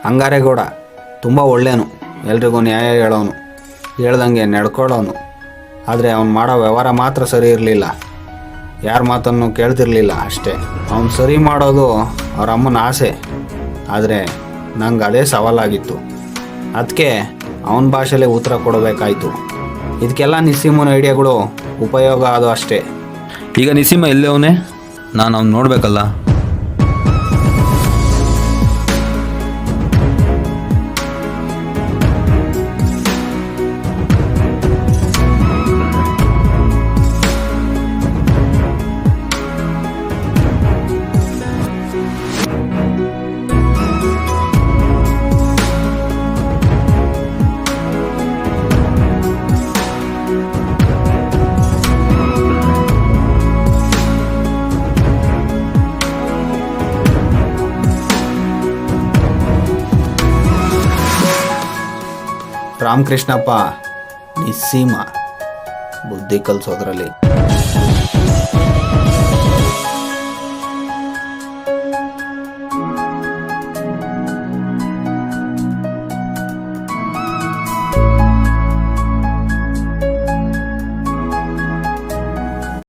ಅಂಗಾರೇಗೌಡ ತುಂಬ ಒಳ್ಳೆಯವನು, ಎಲ್ರಿಗೂ ನ್ಯಾಯ ಹೇಳೋನು, ಹೇಳ್ದಂಗೆ ನಡ್ಕೊಳ್ಳೋನು. ಆದರೆ ಅವನು ಮಾಡೋ ವ್ಯವಹಾರ ಮಾತ್ರ ಸರಿ ಇರಲಿಲ್ಲ, ಯಾರ ಮಾತನ್ನು ಕೇಳ್ತಿರ್ಲಿಲ್ಲ ಅಷ್ಟೇ. ಅವನು ಸರಿ ಮಾಡೋದು ಅವ್ರ ಅಮ್ಮನ ಆಸೆ, ಆದರೆ ನಂಗೆ ಅದೇ ಸವಾಲಾಗಿತ್ತು. ಅದಕ್ಕೆ ಅವನ ಭಾಷೆಯಲ್ಲೇ ಉತ್ತರ ಕೊಡಬೇಕಾಯಿತು. ಇದಕ್ಕೆಲ್ಲ ನಿಸ್ಸಿಮ್ಮನ ಐಡಿಯಾಗಳು ಉಪಯೋಗ ಅದು ಅಷ್ಟೇ. ಈಗ ನಿಸ್ಸಿಮ್ಮ ಎಲ್ಲವನೇ? ನಾನು ಅವ್ನು ನೋಡಬೇಕಲ್ಲ. ರಾಮಕೃಷ್ಣಪ್ಪ ನಿಸ್ಸೀಮ ಬುದ್ಧಿ ಕಲಿಸೋದ್ರಲ್ಲಿ